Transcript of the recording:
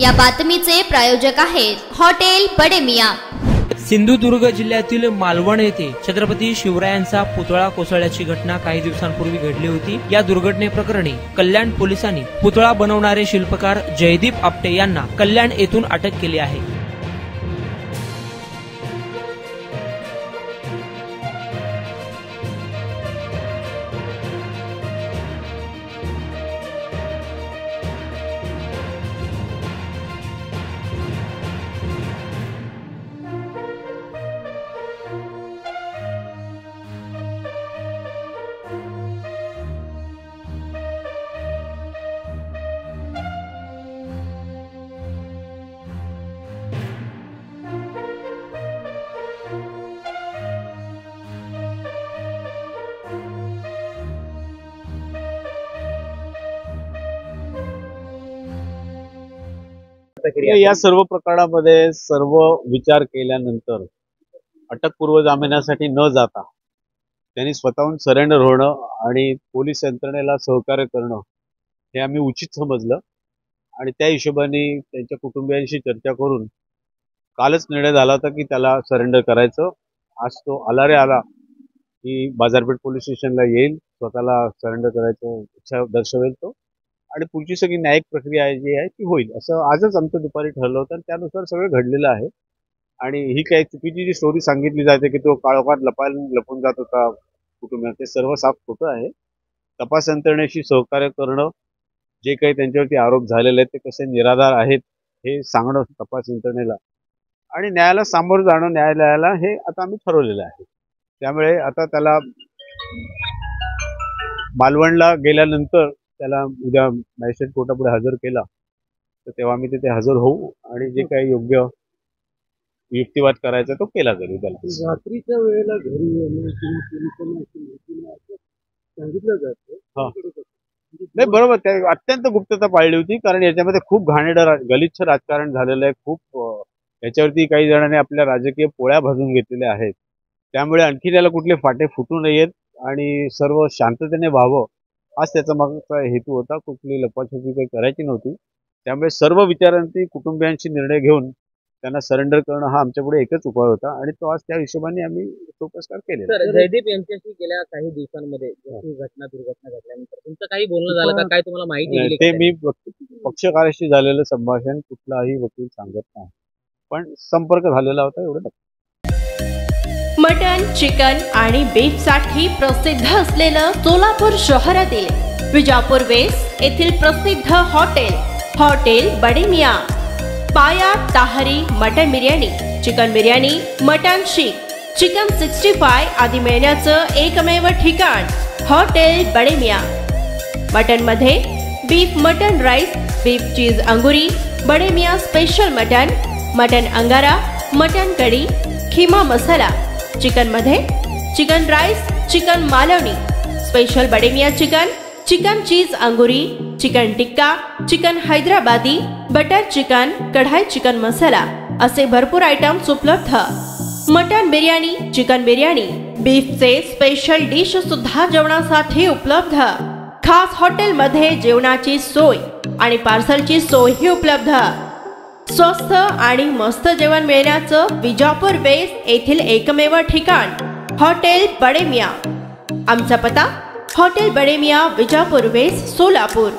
या बातमीचे प्रायोजक आहेत हॉटेल बडे मियां। सिंधुदुर्ग जिल्ह्यातील मालवण येथे छत्रपती शिवरायांचा पुतळा कोसळल्याची घटना काही दिवसांपूर्वी घडली होती। या दुर्घटनेप्रकरणी कल्याण पोलिसांनी पुतळा बनवणारे शिल्पकार जयदीप आपटे यांना कल्याण येथून अटक केली आहे। या सर्व प्रकरणामध्ये सर्व विचार केल्यानंतर अटकपूर्व जामिनासाठी न जाता त्यांनी स्वतःहून सरेंडर होणं आणि पोलीस यंत्रणेला सहकार्य करणं हे आम्ही उचित समजलं आणि त्या हिशोबाने त्यांच्या कुटुंबियांशी चर्चा करून कालच निर्णय झाला होता की त्याला सरेंडर करायचं। आज तो आला रे आला की बाजारपेठ पोलीस स्टेशनला येईल, स्वतःला सरेंडर करायचं इच्छा दर्शवेल तो आणि पुढची सगळी न्यायिक प्रक्रिया जी आहे ती होईल असं आजच आमचं दुपारी ठरलं होतं। त्यानुसार सगळं घडलेलं आहे आणि ही काही चुकीची जी स्टोरी सांगितली जाते की तो काळोखात लपून जात होता कुटुंबात, ते सर्व साफ खोटं आहे। तपास यंत्रणेशी सहकार्य करणं, जे काही त्यांच्यावरती आरोप झालेले आहेत ते कसे निराधार आहेत हे सांगणं तपास यंत्रणेला आणि न्यायाला सामोरं जाणं न्यायालयाला हे आता आम्ही ठरवलेलं आहे। त्यामुळे आता त्याला मालवणला गेल्यानंतर त्याला उद्या मॅजिस्ट्रेट कोर्टापुढे हजर केला तर तेव्हा आम्ही तिथे हजर होऊ आणि जे काही योग्य युक्तिवाद करायचा तो केला जाईल। त्याला रात्रीच्या वेळेला घरी सांगितलं जातं नाही, बरोबर, त्या अत्यंत गुप्तता पाळली होती कारण याच्यामध्ये खूप घाणेरडं गलिच्छ राजकारण झालेलं आहे। खूप याच्यावरती काही जणांनी आपल्या राजकीय पोळ्या भाजून घेतलेल्या आहेत। त्यामुळे आणखी त्याला कुठले फाटे फुटू नयेत आणि सर्व शांततेने व्हावं हाच त्याचा मागचा हेतू होता। कुठली लपाछपी काही करायची नव्हती। त्यामुळे सर्व विचारांती कुटुंबियांशी निर्णय घेऊन त्यांना सरेंडर करणं हा आमच्यापुढे एकच उपाय होता आणि तो आज त्या हिशोबाने आम्ही तो प्रकार केलेला। जयदीप यांच्याशी गेल्या काही दिवसांमध्ये दुर्घटना घडल्यानंतर तुमचं काही बोलणं झालं का? काय तुम्हाला माहिती दिली? ते मी पक्षकाराशी झालेलं संभाषण कुठलाही वकील सांगत नाही, पण संपर्क झालेला होता एवढं। मटन, चिकन आणि बीफ साठी प्रसिद्ध असलेलं सोलापूर शहरातील विजापूर वेस्ट येथील प्रसिद्ध hotel Bade Miyan. Paya tahari mutton biryani, chicken biryani, mutton seekh, chicken 65 आदी मिळण्याचं एकमेव ठिकाण हॉटेल बडे मियां। मटन मध्ये beef mutton rice, beef cheese angoori, Bade Miyan special mutton, mutton angara, mutton kadhi, keema masala. Chicken मध्ये chicken rice, chicken Malvani, special Bade Miyan chicken, chicken cheese angoori, chicken tikka, chicken Hyderabadi, butter chicken, kadhai chicken masala असे भरपूर आयटम्स उपलब्ध। मटन बिर्याणी, चिकन बिर्याणी, बीफचे स्पेशल डिश सुद्धा जेवणासाठी उपलब्ध। खास हॉटेलमध्ये जेवणाची सोय आणि पार्सलची सोयही उपलब्ध। स्वस्त आणि मस्त जेवण मिळण्याचं विजापूर वेस्ट येथील एकमेव ठिकाण हॉटेल बडे मियां। आमचा पत्ता हॉटेल बडे मियां, विजापूर वेस्ट, सोलापूर।